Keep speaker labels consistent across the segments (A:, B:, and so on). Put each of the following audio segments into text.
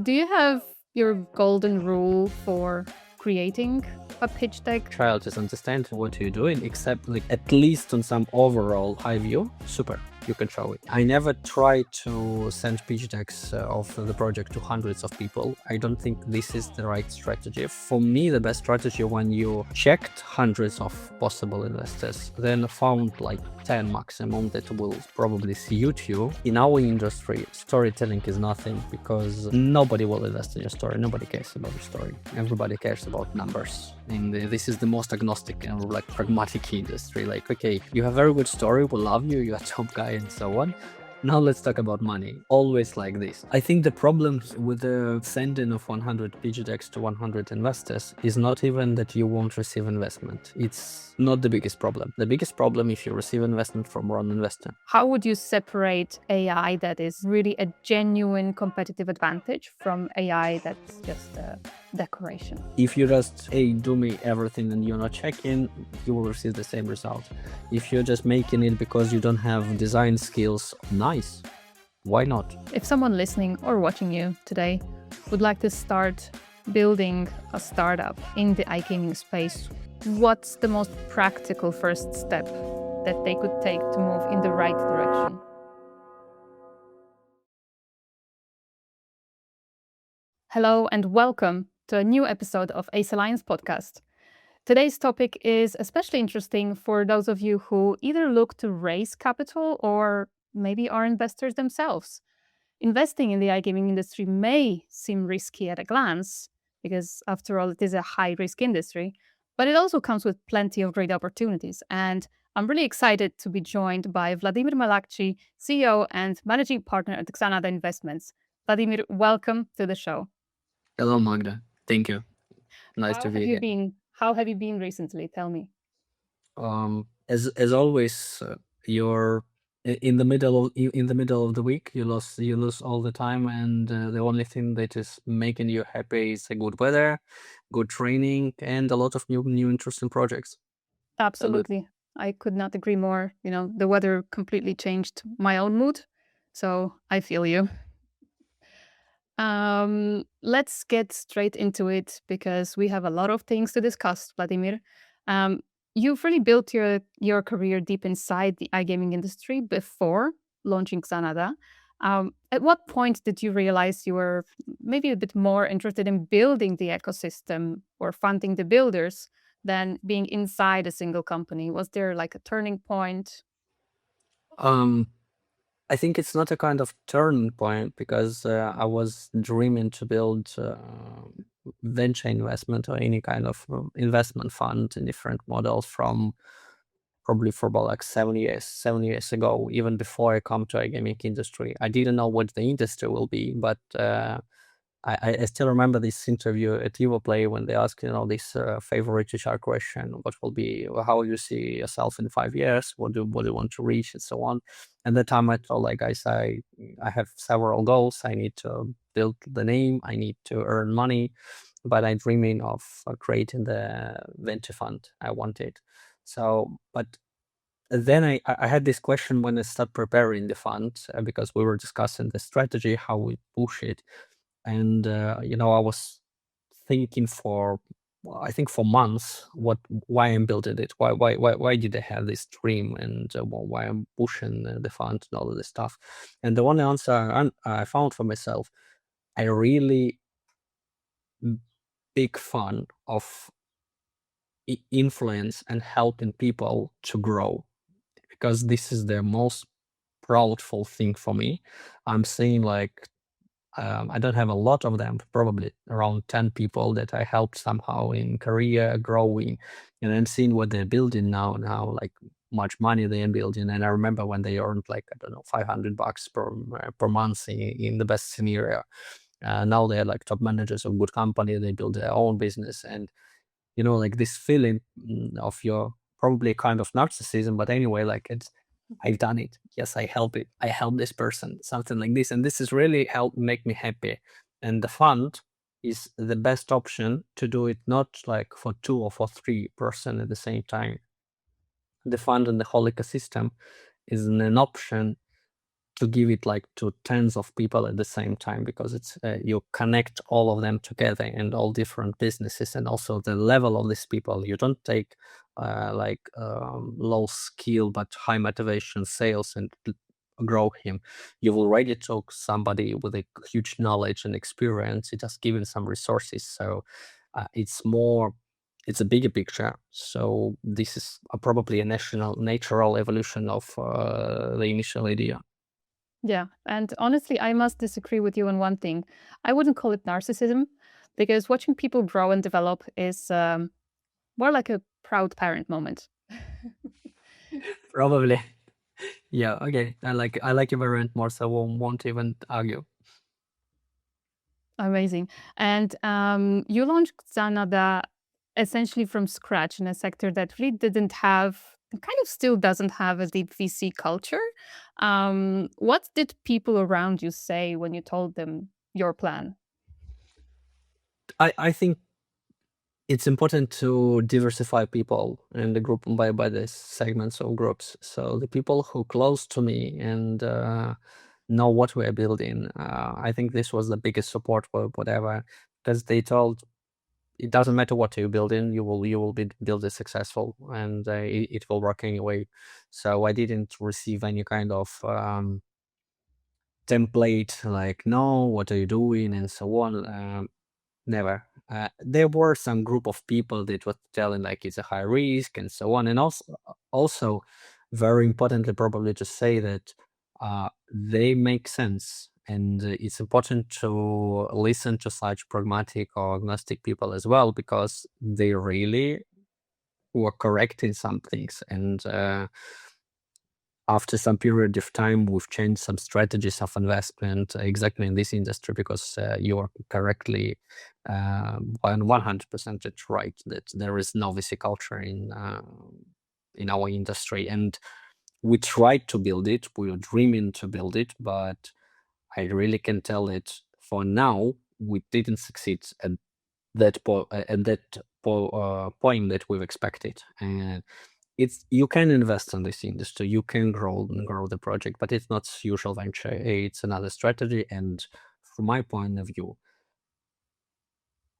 A: Do you have your golden rule for creating a pitch deck?
B: Try to understand what you're doing, except like at least on some overall high view. Super, you can show it. I never try to send pitch decks of the project to hundreds of people. I don't think this is the right strategy. For me, the best strategy when you checked hundreds of possible investors, then found like 10 maximum that will probably suit you. In our industry, storytelling is nothing because nobody will invest in your story. Nobody cares about your story. Everybody cares about numbers. And this is the most agnostic and like pragmatic industry. Like, okay, you have a very good story, we love you, you're a top guy and so on. Now let's talk about money. Always like this. I think the problem with the sending of 100 pitch decks to 100 investors is not even that you won't receive investment. It's not the biggest problem. The biggest problem if you receive investment from wrong investor.
A: How would you separate AI that is really a genuine competitive advantage from AI that's just a decoration?
B: If you just, hey, do me everything and you're not checking, you will receive the same result. If you're just making it because you don't have design skills, nice. Why not?
A: If someone listening or watching you today would like to start building a startup in the iGaming space, what's the most practical first step that they could take to move in the right direction? Hello and welcome to a new episode of Ace Alliance podcast. Today's topic is especially interesting for those of you who either look to raise capital or maybe are investors themselves. Investing in the iGaming industry may seem risky at a glance, because after all, it is a high-risk industry, but it also comes with plenty of great opportunities. And I'm really excited to be joined by Vladimir Malakchi, CEO and Managing Partner at Xanada Investments. Vladimir, welcome to the show.
B: Hello, Magda. Thank you. Nice to be again.
A: How have you been recently? Tell me.
B: As always, you're in the middle of the week. You lose all the time, and the only thing that is making you happy is a good weather, good training, and a lot of new interesting projects.
A: Absolutely. I could not agree more. The weather completely changed my own mood, so I feel you. Let's get straight into it because we have a lot of things to discuss, Vladimir. You've really built your career deep inside the iGaming industry before launching Xanada. At what point did you realize you were maybe a bit more interested in building the ecosystem or funding the builders than being inside a single company? Was there like a turning point?
B: I think it's not a kind of turning point because I was dreaming to build venture investment or any kind of investment fund in different models from probably for about like 7 years ago, even before I come to iGaming industry. I didn't know what the industry will be, but I still remember this interview at Play when they asked, this favorite HR question, what will be, how you see yourself in 5 years, what do you want to reach, and so on. And that time I told, like, guys, I have several goals. I need to build the name, I need to earn money, but I'm dreaming of creating the venture fund I wanted. So, but then I had this question when I started preparing the fund because we were discussing the strategy, how we push it. And I was thinking I think for months why I'm building it, why did I have this dream, and why I'm pushing the fund and all of this stuff. And the one answer I found for myself, I really big fan of influence and helping people to grow, because this is the most proudful thing for me. I'm saying like I don't have a lot of them, probably around 10 people that I helped somehow in career growing, and I'm seeing what they're building now and how like much money they're building. And I remember when they earned like, I don't know, $500 per month in the best scenario. Now they're like top managers of good company. They build their own business, and like this feeling of your probably kind of narcissism, but anyway, like I've done it. Yes, I help it. I help this person, something like this. And this is really help make me happy. And the fund is the best option to do it, not like for 2 or for 3 person at the same time. The fund and the whole ecosystem is an option to give it like to tens of people at the same time, because it's you connect all of them together and all different businesses, and also the level of these people. You don't take low skill but high motivation sales and grow him. You already took somebody with a huge knowledge and experience. You just give him some resources. So it's a bigger picture. So this is probably a natural evolution of the initial idea.
A: Yeah. And honestly, I must disagree with you on one thing. I wouldn't call it narcissism because watching people grow and develop is more like a proud parent moment.
B: Probably. Yeah, okay. I like your variant more, so won't even argue.
A: Amazing. And you launched Xanada essentially from scratch in a sector that really didn't have, kind of still doesn't have a deep VC culture. What did people around you say when you told them your plan?
B: I think it's important to diversify people in the group by the segments of groups. So the people who close to me and know what we're building, I think this was the biggest support for whatever, because they told it doesn't matter what you build in, you will be build it successful, and it will work anyway. So I didn't receive any kind of template like, no, what are you doing, and so on. Never. There were some group of people that were telling like it's a high risk and so on, and also very importantly, probably to say that they make sense, and it's important to listen to such pragmatic or agnostic people as well, because they really were correct in some things. And after some period of time, we've changed some strategies of investment exactly in this industry, because you are correctly 100% right that there is no VC culture in our industry, and we tried to build it. We were dreaming to build it, but I really can tell that for now we didn't succeed at that point that we've expected. And it's, you can invest in this industry, you can grow the project, but it's not usual venture. It's another strategy. And from my point of view,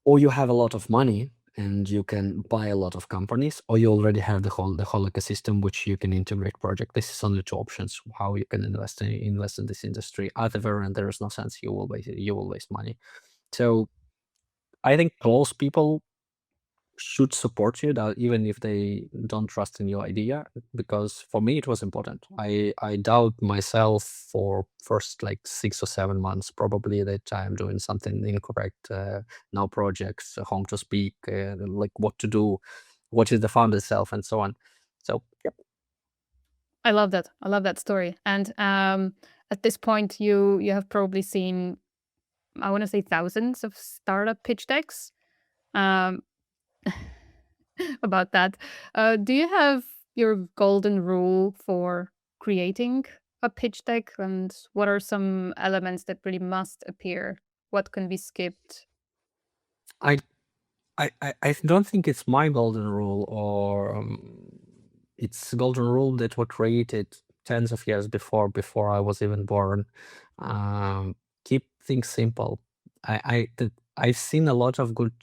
B: or you have a lot of money and you can buy a lot of companies, or you already have the whole ecosystem which you can integrate project. This is only two options how you can invest in this industry. Other variant, there is no sense. You will waste money. So I think close people should support you, that even if they don't trust in your idea, because for me it was important. I doubt myself for first like 6 or 7 months probably that I'm doing something incorrect. No projects, home to speak, like what to do, what is the founder self, and so on. So yep.
A: I love that. I love that story. And at this point, you have probably seen, I want to say, thousands of startup pitch decks. Um, about that. Do you have your golden rule for creating a pitch deck? And what are some elements that really must appear? What can be skipped?
B: I I don't think it's my golden rule, or it's golden rule that were created tens of years before I was even born. Um, Keep things simple. I've seen a lot of good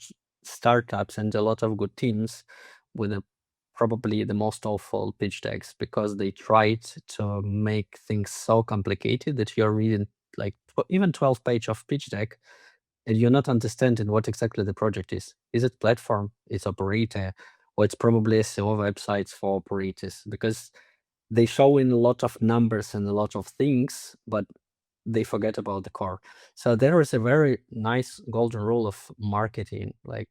B: startups and a lot of good teams with probably the most awful pitch decks, because they tried to make things so complicated that you're reading like even 12 page of pitch deck, and you're not understanding what exactly the project is. Is it platform? Is operator? Or it's probably SEO websites for operators, because they show in a lot of numbers and a lot of things, but they forget about the core. So there is a very nice golden rule of marketing, like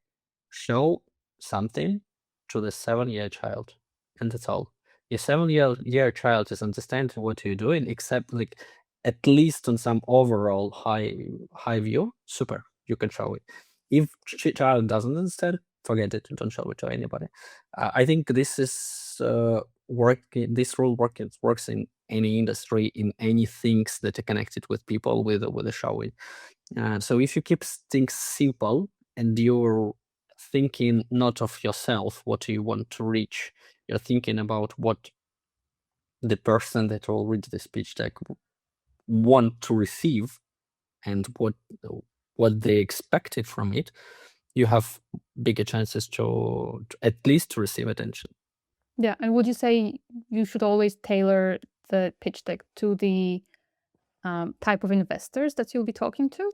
B: show something to the 7-year child, and that's all. Your 7-year child is understanding what you're doing, except like at least on some overall high view. Super, you can show it. If child doesn't understand, forget it. Don't show it to anybody. I think this is working. This rule works in any industry, in any things that are connected with people, with a showing. So if you keep things simple and you're thinking not of yourself, what you want to reach, you're thinking about what the person that will read the speech deck want to receive and what they expected from it, you have bigger chances to at least to receive attention.
A: Yeah, and would you say you should always tailor the pitch deck to the type of investors that you'll be talking to?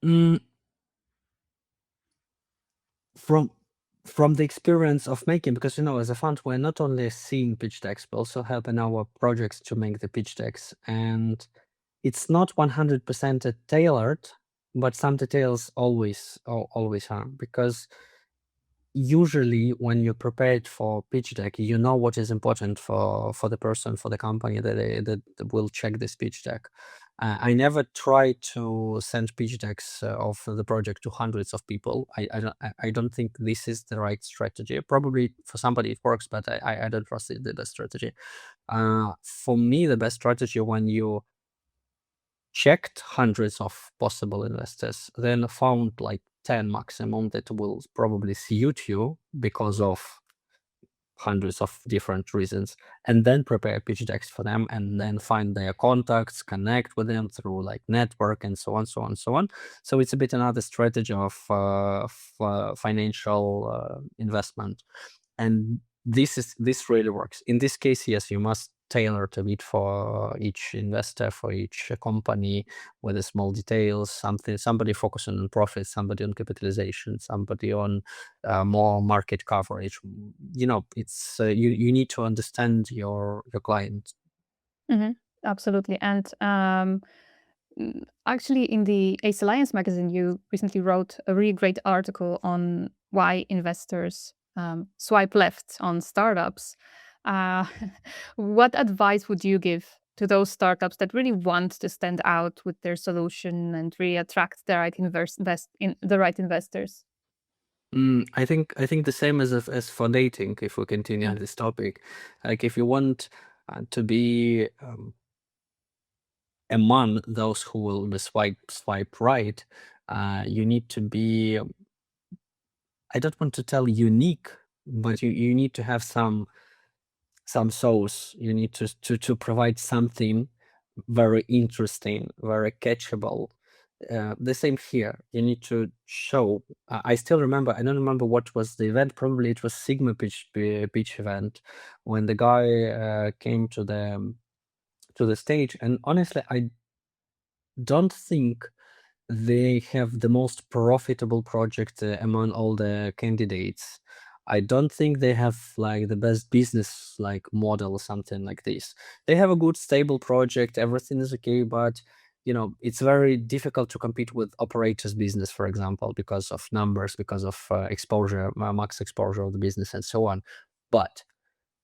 B: Mm, from the experience of making, because as a fund, we're not only seeing pitch decks, but also helping our projects to make the pitch decks, and it's not 100% tailored, but some details always are, because usually when you prepare it for pitch deck, you know what is important for the person, for the company that will check this pitch deck. I never try to send pitch decks of the project to hundreds of people. I don't think this is the right strategy. Probably for somebody it works, but I don't trust it the best strategy. For me, the best strategy, when you checked hundreds of possible investors, then found like 10 maximum that will probably suit you because of hundreds of different reasons, and then prepare pitch decks for them, and then find their contacts, connect with them through like network and so on, so on, so on. So it's a bit another strategy of financial investment, and this really works. In this case, yes, you must tailor to it for each investor, for each company, with the small details. Somebody focusing on profit, somebody on capitalization, somebody on more market coverage. It's you need to understand your client.
A: Mhm. Absolutely. And actually, in the Ace Alliance magazine, you recently wrote a really great article on why investors swipe left on startups. Uh, what advice would you give to those startups that really want to stand out with their solution and really attract the right the right investors?
B: I think the same as for dating. If we continue on
A: Mm.
B: this topic, like if you want to be among those who will be swipe right, you need to be, I don't want to tell unique, but you need to have some sauce. You need to provide something very interesting, very catchable. The same here. You need to show. I still remember. I don't remember what was the event. Probably it was Sigma pitch event, when the guy came to the stage. And honestly, I don't think they have the most profitable project among all the candidates. I don't think they have like the best business like model or something like this. They have a good stable project, everything is okay, but it's very difficult to compete with operators business, for example, because of numbers, because of exposure, max exposure of the business and so on. But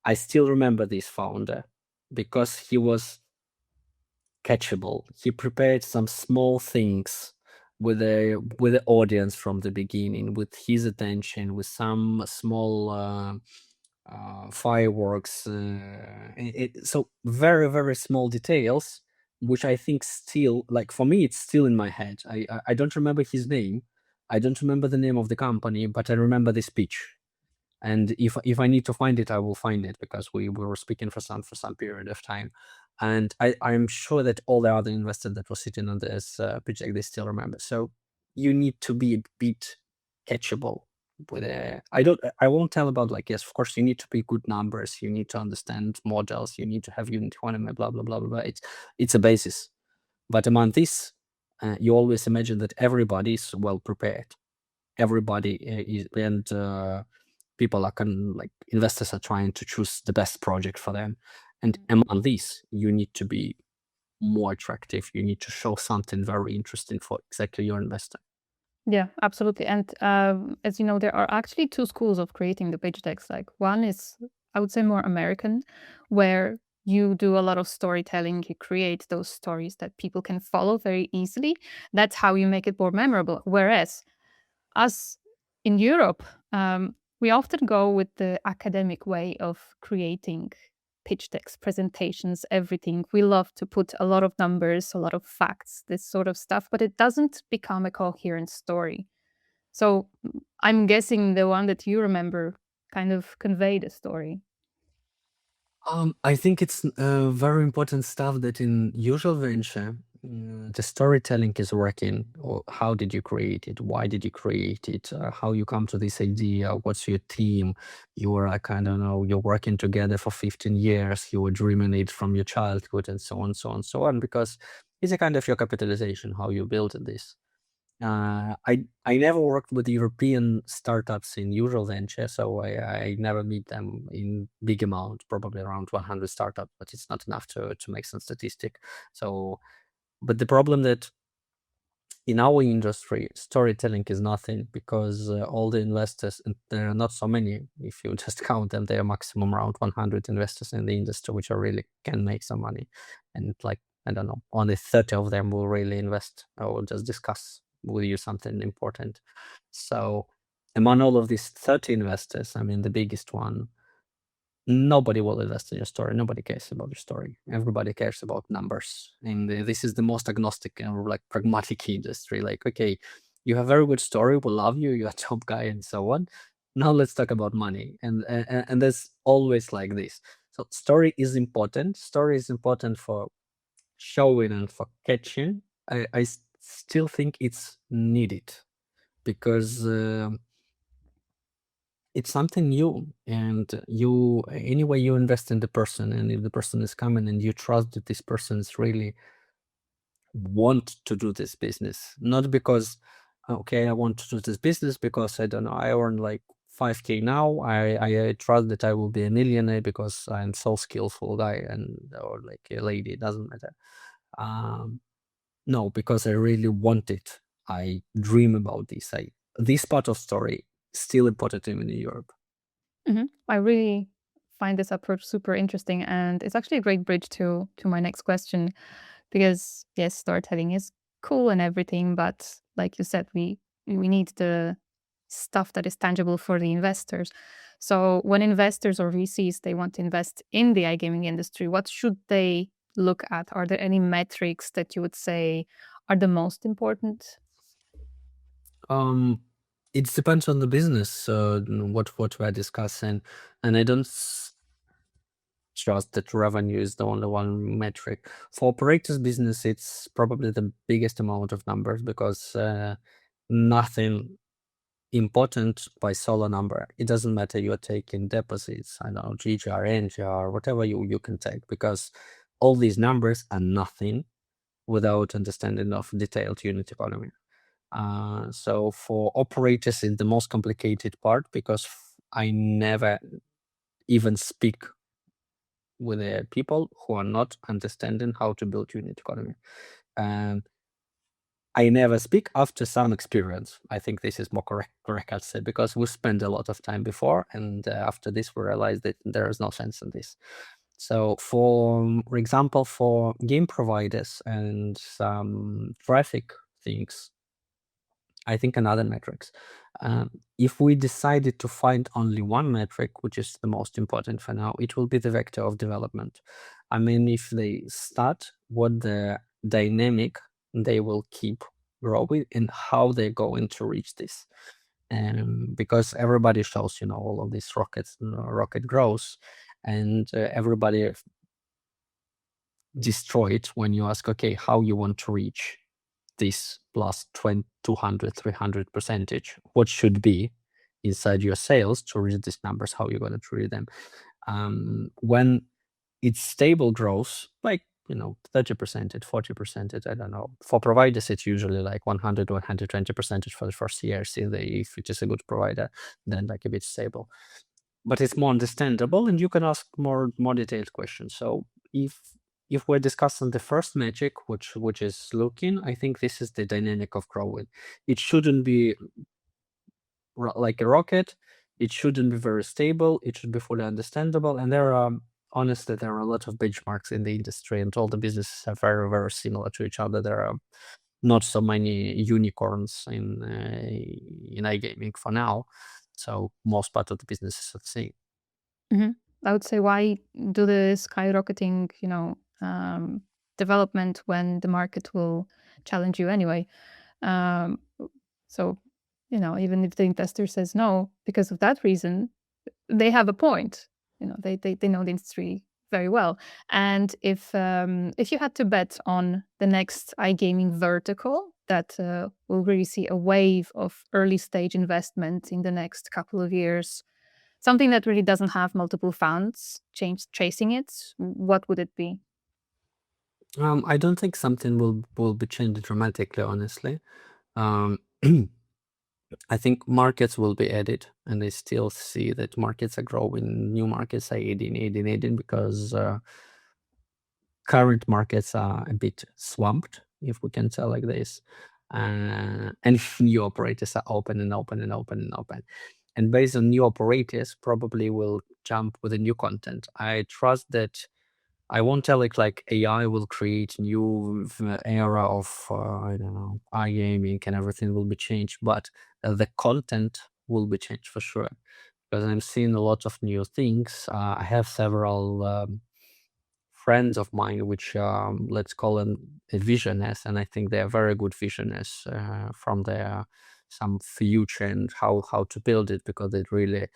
B: I still remember this founder because he was catchable. He prepared some small things with the audience from the beginning, with his attention, with some small fireworks. So very very small details, which I think still, like for me, it's still in my head. I don't remember his name. I don't remember the name of the company, but I remember this speech. And if I need to find it, I will find it, because we were speaking for some period of time, and I'm sure that all the other investors that were sitting on this project, they still remember. So you need to be a bit catchable with I won't tell about, like, yes, of course you need to be good numbers, you need to understand models, you need to have unit economy, blah blah blah blah blah. It's a basis, but among this, you always imagine that everybody is well prepared. Everybody is, and people are like investors are trying to choose the best project for them, and among these you need to be more attractive. You need to show something very interesting for exactly your investor.
A: Yeah, absolutely. And as you know, there are actually two schools of creating the pitch decks. Like one is, I would say, more American, where you do a lot of storytelling. You create those stories that people can follow very easily. That's how you make it more memorable. Whereas us in Europe, we often go with the academic way of creating pitch decks, presentations, everything. We love to put a lot of numbers, a lot of facts, this sort of stuff, but it doesn't become a coherent story. So I'm guessing the one that you remember kind of conveyed a story.
B: I think it's very important stuff that in usual venture, the storytelling is working. Or how did you create it? Why did you create it? How you come to this idea? What's your team? You were like, I don't know, you're working together for 15 years. You were dreaming it from your childhood and so on, so on, so on. Because it's a kind of your capitalization, how you built this. I never worked with European startups in usual venture, so I never meet them in big amount, probably around 100 startups, but it's not enough to make some statistic. So, but the problem that in our industry, storytelling is nothing because all the investors, and there are not so many, if you just count them, there are maximum around 100 investors in the industry, which are really can make some money. And like, I don't know, only 30 of them will really invest or just discuss with you something important. So among all of these 30 investors, I mean, the biggest one, nobody will invest in your story. Nobody cares about your story. Everybody cares about numbers. And this is the most agnostic and like pragmatic industry. Like, okay, you have a very good story. We love you. You're a top guy and so on. Now let's talk about money. And that's always like this. So story is important. Story is important for showing and for catching. I still think it's needed because it's something new, and you anyway you invest in the person, and if the person is coming and you trust that this person is really want to do this business, not because okay, I want to do this business because I don't know, I earn like 5K now, I trust that I will be a millionaire because I'm so skillful guy and or like a lady, it doesn't matter. um no, because I really want it. I dream about this. This part of story still important to me in Europe.
A: I really find this approach super interesting, and it's actually a great bridge to my next question because yes, storytelling is cool and everything, but like you said, we need the stuff that is tangible for the investors. So when investors or VCs they want to invest in the iGaming industry, what should they look at? Are there any metrics that you would say are the most important?
B: Um, it depends on the business, what we're discussing, and I don't trust that revenue is the only one metric. For operators business, it's probably the biggest amount of numbers because nothing important by solo number. It doesn't matter you're taking deposits, I don't know, GGR, NGR, whatever you can take, because all these numbers are nothing without understanding of detailed unit economy. So for operators, it's the most complicated part because I never even speak with people who are not understanding how to build unit economy. And I never speak after some experience. I think this is more correct, I'd say, because we spent a lot of time before, and after this, we realized that there is no sense in this. So, for example, for game providers and some traffic things, I think another metrics. If we decided to find only one metric, which is the most important for now, it will be the vector of development. I mean, if they start, what the dynamic they will keep growing and how they're going to reach this. Because everybody shows, all of these rockets, rocket grows, and everybody destroy it when you ask, okay, how you want to reach this plus 20, 200, 300 percentage, what should be inside your sales to reach these numbers, how you're going to treat them. When it's stable growth, like, 30 percentage, 40 percentage, I don't know. For providers, it's usually like 100, 120 percentage for the first year. See, if it is a good provider, then like a bit stable. But it's more understandable, and you can ask more detailed questions. So if we're discussing the first metric, which is looking, I think this is the dynamic of growing. It shouldn't be like a rocket. It shouldn't be very stable. It should be fully understandable. And honestly, there are a lot of benchmarks in the industry, and all the businesses are very, very similar to each other. There are not so many unicorns in iGaming for now. So most part of the businesses are the same.
A: Mhm. I would say why do the skyrocketing, development when the market will challenge you anyway? Um, so, even if the investor says no because of that reason, they have a point. They know the industry very well. And if you had to bet on the next iGaming vertical that will really see a wave of early stage investment in the next couple of years, something that really doesn't have multiple funds chasing it, what would it be?
B: I don't think something will be changed dramatically, honestly. Um, I think markets will be added, and I still see that markets are growing. New markets are adding because current markets are a bit swamped, if we can tell like this. And new operators are open and open and open and open. And based on new operators, probably will jump with a new content. I trust that I won't tell it like AI will create new era of I don't know, iGaming and everything will be changed, but the content will be changed for sure. Because I'm seeing a lot of new things. I have several friends of mine, which let's call them visionaries, and I think they are very good visionaries from their some future and how to build it, because they really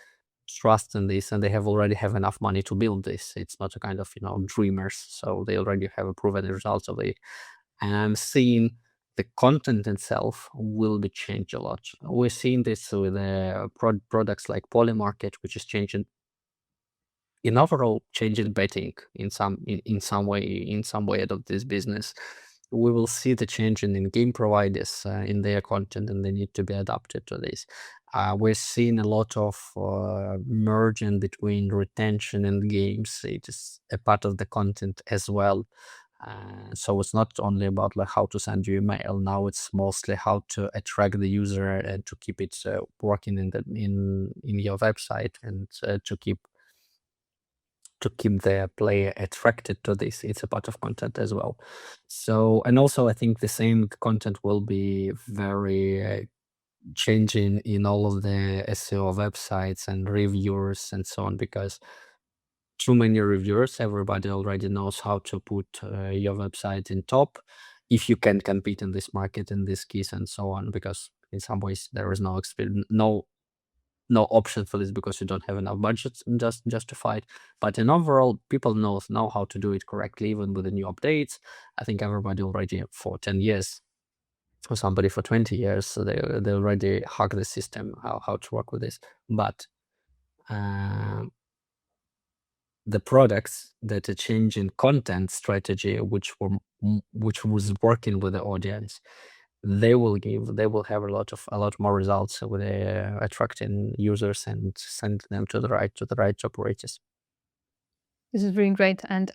B: trust in this and they have already have enough money to build this. It's not a kind of dreamers, so they already have a proven results of it. And I'm seeing the content itself will be changed a lot. We're seeing this with products like Polymarket, which is changing in overall changing betting in some way of this business. We will see the change in game providers in their content, and they need to be adapted to this. We're seeing a lot of merging between retention and games. It is a part of the content as well. So it's not only about like how to send you email. Now it's mostly how to attract the user and to keep it working in your website, and to keep the player attracted to this. It's a part of content as well. So, and also I think the same content will be very changing in all of the SEO websites and reviewers and so on, because too many reviewers, everybody already knows how to put your website in top if you can compete in this market, in this keys and so on, because in some ways there is no experience, no option for this, because you don't have enough budget just justified. But in overall, people know how to do it correctly, even with the new updates. I think everybody already for 10 years, or somebody for 20 years, so they already hack the system, how to work with this. But um, the products that are changing content strategy, which was working with the audience, they will have a lot more results with attracting users and send them to the right operators.
A: This is really great. And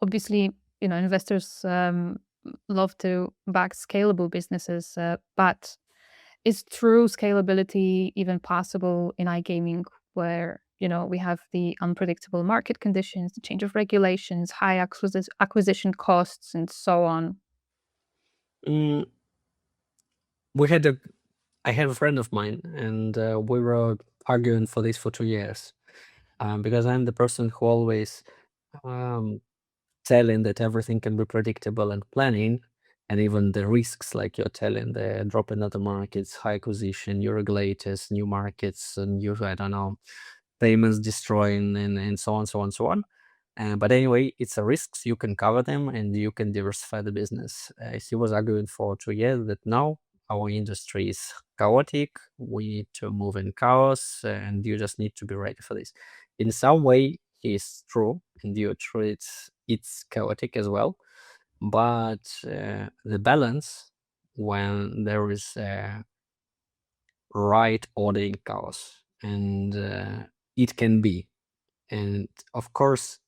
A: obviously, investors love to back scalable businesses, but is true scalability even possible in iGaming, where we have the unpredictable market conditions, the change of regulations, high acquisition costs, and so on?
B: Mm, we had a I have a friend of mine, and we were arguing for this for 2 years, because I'm the person who always um, telling that everything can be predictable and planning, and even the risks, like you're telling, the drop in other markets, high acquisition, new regulators, new markets, and new, I don't know, payments destroying, and so on, so on, so on. But anyway, it's a risks. You can cover them and you can diversify the business. He was arguing for 2 years that now our industry is chaotic. We need to move in chaos, and you just need to be ready for this. In some way, it's true, and you're true. It's chaotic as well, but the balance, when there is right order in chaos, and it can be, and of course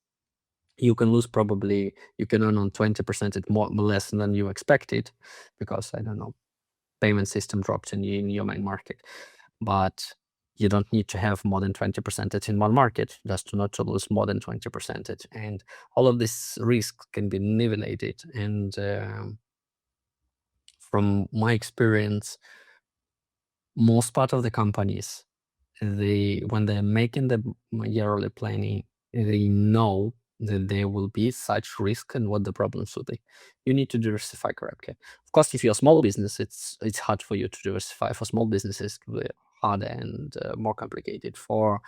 B: you can lose, probably you can earn on 20% it more less than you expected, because I don't know, payment system dropped in your main market. But you don't need to have more than 20% it in one market just to not to lose more than 20% it, and all of this risk can be nivellated. And from my experience, most part of the companies, when they're making the yearly planning, they know that there will be such risk and what the problems will be. You need to diversify correctly. Of course, if you're a small business, it's hard for you to diversify. For small businesses, it's harder and more complicated. For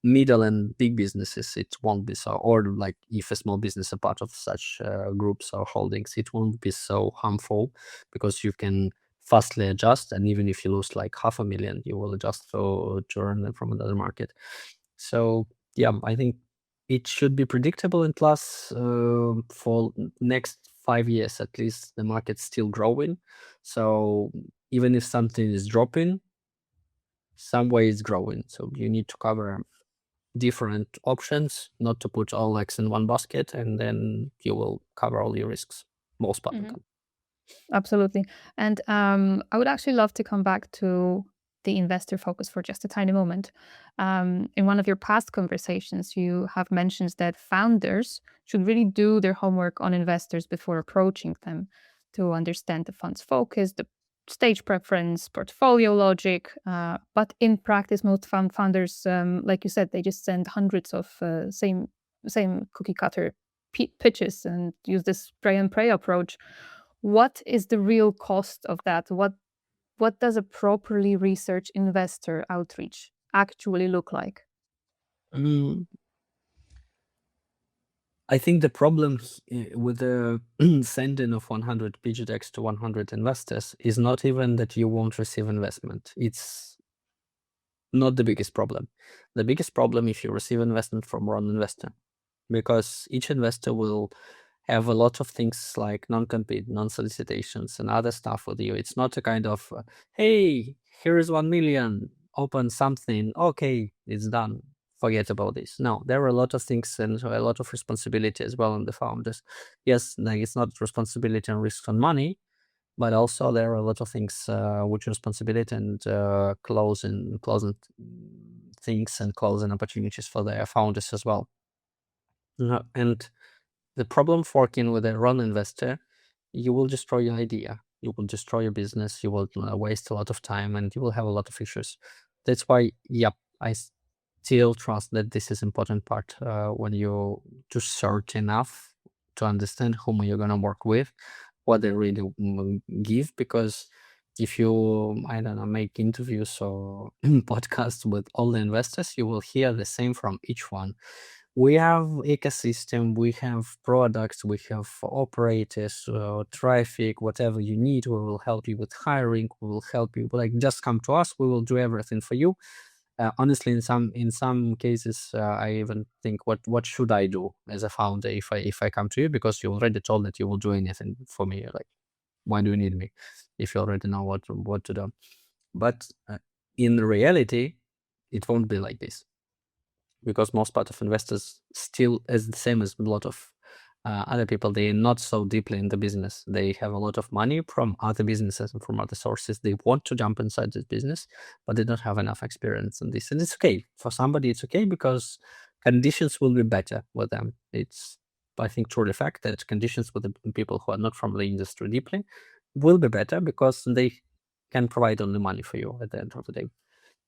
B: middle and big businesses, it won't be so, or like if a small business is a part of such groups or holdings, it won't be so harmful because you can fastly adjust, and even if you lose like 500,000, you will adjust to earn from another market. So yeah, I think it should be predictable, and plus for next 5 years at least, the market's still growing. So even if something is dropping, some way it's growing. So you need to cover different options, not to put all eggs in one basket, and then you will cover all your risks, most part of
A: Mhm.
B: them.
A: Absolutely. And I would actually love to come back to the investor focus for just a tiny moment. In one of your past conversations, you have mentioned that founders should really do their homework on investors before approaching them to understand the fund's focus, the stage preference, portfolio logic. But in practice, most founders, like you said, they just send hundreds of same cookie cutter pitches and use this spray and pray approach. What is the real cost of that? What does a properly researched investor outreach actually look like?
B: Mm, I think the problem with the sending of 100 pitch decks to 100 investors is not even that you won't receive investment. It's not the biggest problem. The biggest problem if you receive investment from wrong investor, because each investor will have a lot of things like non-compete, non-solicitations, and other stuff with you. It's not a kind of, hey, here is 1 million, open something, okay, it's done, forget about this. No, there are a lot of things and a lot of responsibility as well on the founders. Yes, like it's not responsibility and risk on money, but also there are a lot of things which responsibility and closing things and closing opportunities for their founders as well. And the problem of working with a wrong investor, you will destroy your idea, you will destroy your business, you will waste a lot of time, and you will have a lot of issues. That's why, yep, I still trust that this is important part when you to search enough to understand whom you're gonna work with, what they really give. Because if you, I don't know, make interviews or podcasts with all the investors, you will hear the same from each one. We have ecosystem, we have products, we have operators, traffic, whatever you need. We will help you with hiring. We will help you. Like, just come to us. We will do everything for you. Honestly, in some cases, I even think, what should I do as a founder if I come to you, because you already told that you will do anything for me. Like, why do you need me if you already know what to do? But in reality, it won't be like this, because most part of investors still is the same as a lot of other people. They're not so deeply in the business. They have a lot of money from other businesses and from other sources. They want to jump inside this business, but they don't have enough experience in this. And it's okay. For somebody, it's okay because conditions will be better with them. It's, I think, truly fact that conditions with the people who are not from the industry deeply will be better because they can provide only money for you at the end of the day.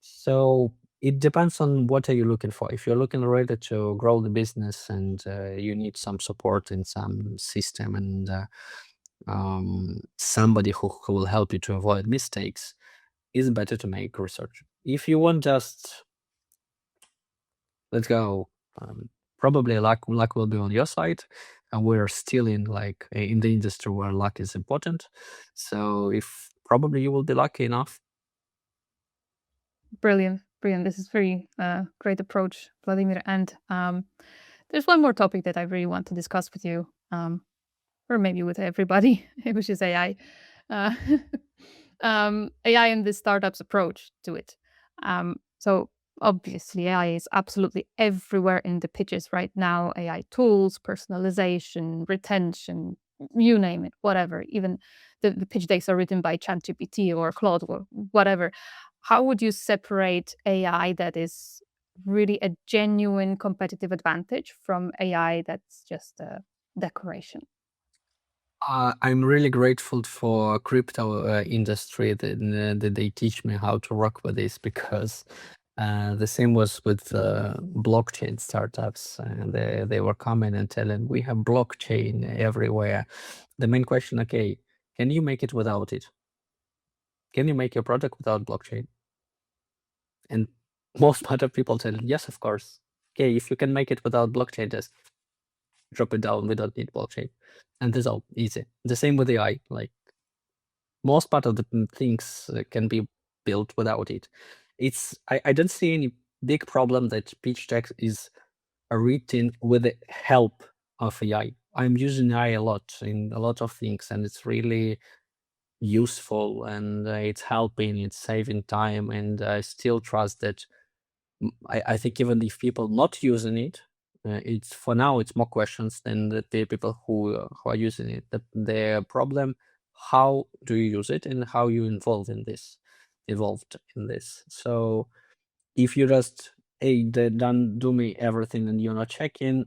B: So it depends on what are you looking for. If you're looking really to grow the business and you need some support in some system and somebody who will help you to avoid mistakes, it's better to make research. If you want just, let's go, probably luck will be on your side, and we're still in like in the industry where luck is important. So if probably you will be lucky enough.
A: Brilliant, brilliant. This is very great approach, Vladimir. And there's one more topic that I really want to discuss with you, or maybe with everybody, which is AI. Uh, AI and the startups approach to it. So obviously, AI is absolutely everywhere in the pitches right now. AI tools, personalization, retention, you name it, whatever. Even the pitch decks are written by ChatGPT or Claude or whatever. How would you separate AI that is really a genuine competitive advantage from AI that's just a decoration?
B: I'm really grateful for crypto industry that they teach me how to work with this, because the same was with blockchain startups, and they were coming and telling we have blockchain everywhere. The main question, okay, can you make it without it? Can you make your product without blockchain? And most part of people tell, yes, of course. Okay, if you can make it without blockchain, just drop it down. We don't need blockchain. And this is all easy. The same with AI. Like most part of the things can be built without it. I don't see any big problem that pitch text is written with the help of AI. I'm using AI a lot in a lot of things, and it's really useful, and it's helping, it's saving time, and I still trust that. I think even if people not using it, it's for now it's more questions than the people who are using it. The problem, how do you use it and how you evolved in this. So if you just hey they done do me everything and you're not checking,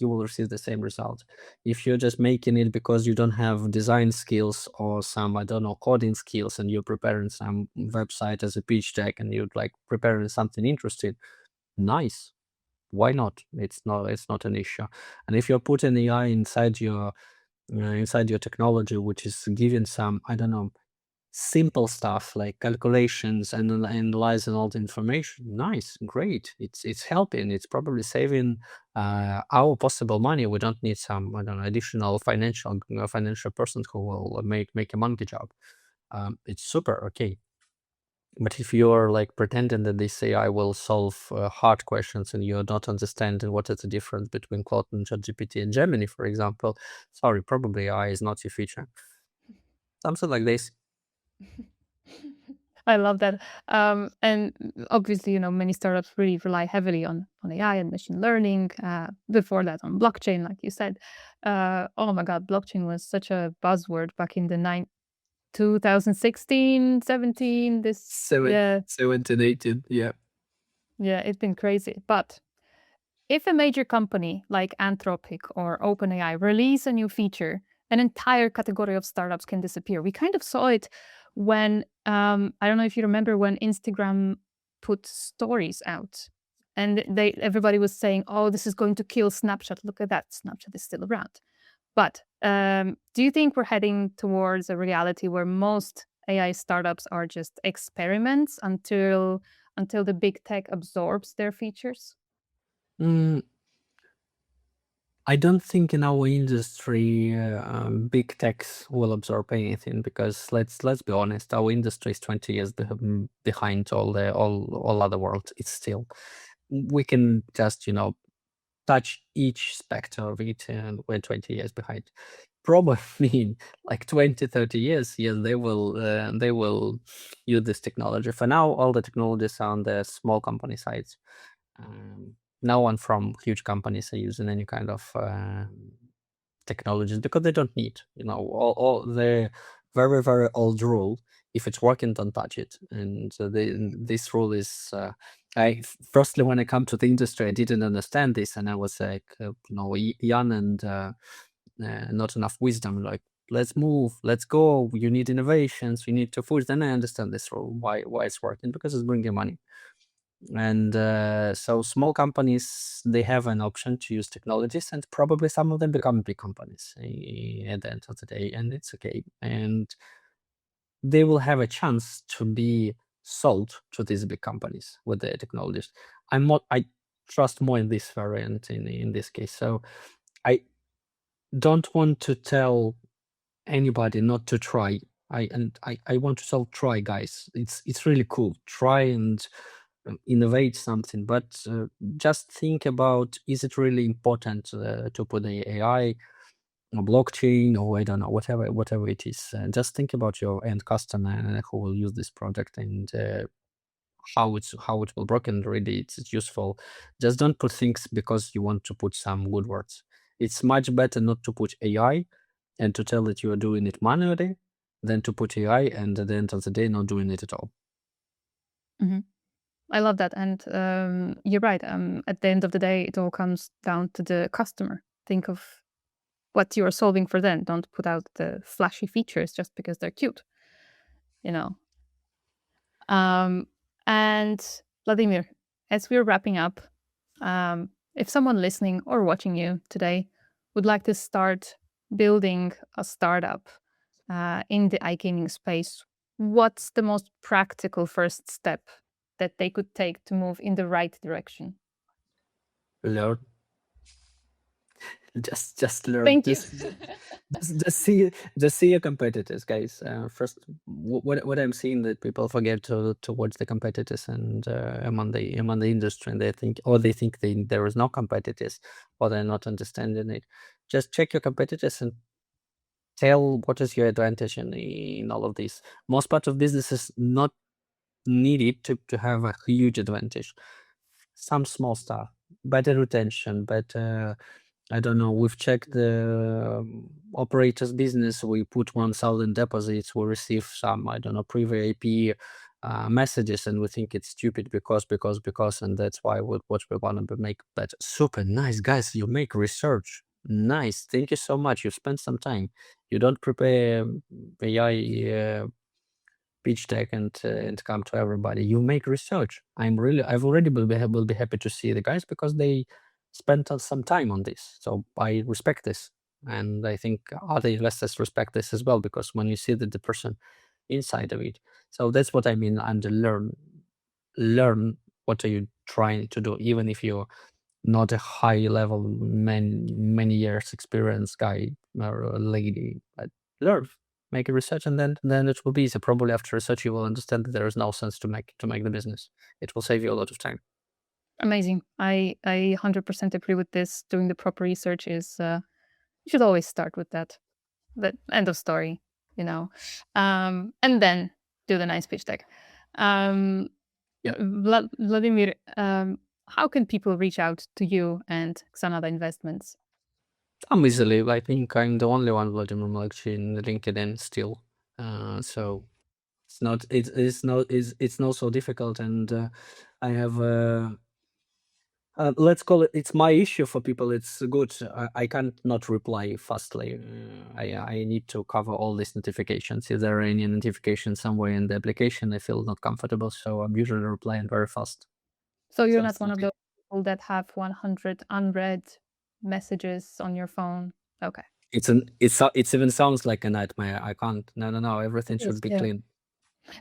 B: you will receive the same result. If you're just making it because you don't have design skills or some I don't know coding skills and you're preparing some website as a pitch deck and you're like preparing something interesting, nice, why not? It's not an issue. And if you're putting AI inside your technology, which is giving some I don't know simple stuff like calculations and analyzing all the information, nice, great, it's helping, it's probably saving our possible money. We don't need some I don't know additional financial person who will make a monkey job. It's super okay. But if you're like pretending that this AI will solve hard questions and you're not understanding what is the difference between Claude and ChatGPT and Gemini, for example, sorry, probably AI is not your future. Something like this.
A: I love that. And obviously, many startups really rely heavily on AI and machine learning. Before that, on blockchain, like you said. Oh my God, blockchain was such a buzzword back in the 2016, 17. Yeah,
B: 17, 18, yeah.
A: yeah, it's been crazy. But if a major company like Anthropic or OpenAI release a new feature, an entire category of startups can disappear. We kind of saw it when I don't know if you remember when Instagram put stories out, and everybody was saying, "Oh, this is going to kill Snapchat. Look at that, Snapchat is still around." But do you think we're heading towards a reality where most AI startups are just experiments until the big tech absorbs their features?
B: Mm, I don't think in our industry big techs will absorb anything because let's be honest, our industry is 20 years behind all other world. It's still we can just touch each specter of it and we're 20 years behind. Probably in like 20, 30 years, yes, they will use this technology. For now, all the technologies are on the small company sides. No one from huge companies are using any kind of technologies because they don't need, all the very, very old rule. If it's working, don't touch it. And this rule is, firstly, when I come to the industry, I didn't understand this. And I was like, young and not enough wisdom. Like, let's move, let's go. You need innovations. We need to push. Then I understand this rule, why it's working, because it's bringing money. And so small companies, they have an option to use technologies, and probably some of them become big companies at the end of the day, and it's okay. And they will have a chance to be sold to these big companies with their technologies. I trust more in this variant in this case. So I don't want to tell anybody not to try. I want to tell try, guys. It's really cool. Try and innovate something, but just think about, is it really important to put the AI or blockchain or I don't know, whatever it is. Just think about your end customer who will use this product and how it will work, and really it's useful. Just don't put things because you want to put some good words. It's much better not to put AI and to tell that you are doing it manually than to put AI and at the end of the day not doing it at all.
A: Mhm. I love that, and you're right. At the end of the day, it all comes down to the customer. Think of what you are solving for them. Don't put out the flashy features just because they're cute. You know. Um, and Vladimir, as we're wrapping up, if someone listening or watching you today would like to start building a startup in the iGaming space, what's the most practical first step? that they could take to move in the right direction?
B: Learn. Just learn.
A: Thank you.
B: Just see your competitors, guys. First, what I'm seeing that people forget to watch the competitors and among the industry, and they think there is no competitors, or they're not understanding it. Just check your competitors and tell what is your advantage in all of this. Most part of business is not needed to have a huge advantage. Some small stuff, better retention, better. I don't know. We've checked the operator's business. We put 1,000 deposits. We receive some, I don't know, pre-VIP messages, and we think it's stupid because, and that's why what we want to make better. Super nice, guys. You make research. Nice. Thank you so much. You spent some time. You don't prepare AI pitch deck and come to everybody. You make research. I've already will be happy to see the guys because they spent some time on this. So I respect this, and I think other investors respect this as well, because when you see the person inside of it. So that's what I mean under learn what are you trying to do, even if you're not a high level many years experience guy or a lady, but learn, make a research, and then it will be easy. Probably after research you will understand that there is no sense to make the business. It will save you a lot of time.
A: Amazing. I 100% agree with this. Doing the proper research is you should always start with that. The end of story, you know. And then do the nice pitch deck. Um,
B: Yeah.
A: Vladimir, how can people reach out to you and Xanada Investments?
B: I'm easily. I think I'm the only one Vladimir Malakchi in LinkedIn still. So it's not so difficult, and I have let's call it's my issue for people. It's good. I can't not reply fastly. I need to cover all these notifications. If there are any notifications somewhere in the application, I feel not comfortable, so I'm usually replying very fast.
A: So you're
B: So
A: not
B: it's
A: one
B: not
A: of those people that have 100 unread messages on your phone. Okay.
B: it's even sounds like a nightmare. I can't. No. Everything
A: Yes,
B: should be
A: yeah.
B: clean.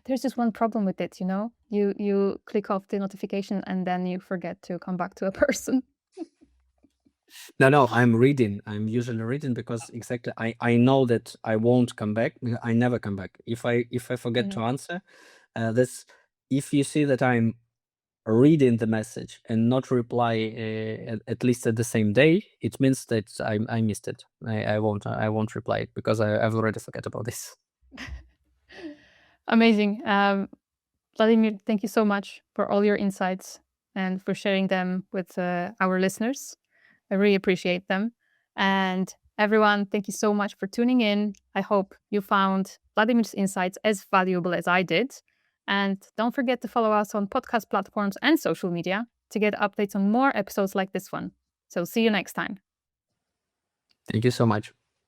A: There's just one problem with it, you know? You click off the notification and then you forget to come back to a person.
B: No, I'm reading. I'm usually reading because exactly I know that I won't come back. I never come back. If I forget to
A: Mhm.
B: answer, that's if you see that I'm reading the message and not reply at least at the same day, it means that I missed it. I won't reply it because I've already forget about this.
A: Amazing. Vladimir, thank you so much for all your insights and for sharing them with our listeners. I really appreciate them. And everyone, thank you so much for tuning in. I hope you found Vladimir's insights as valuable as I did. And don't forget to follow us on podcast platforms and social media to get updates on more episodes like this one. So see you next time.
B: Thank you so much.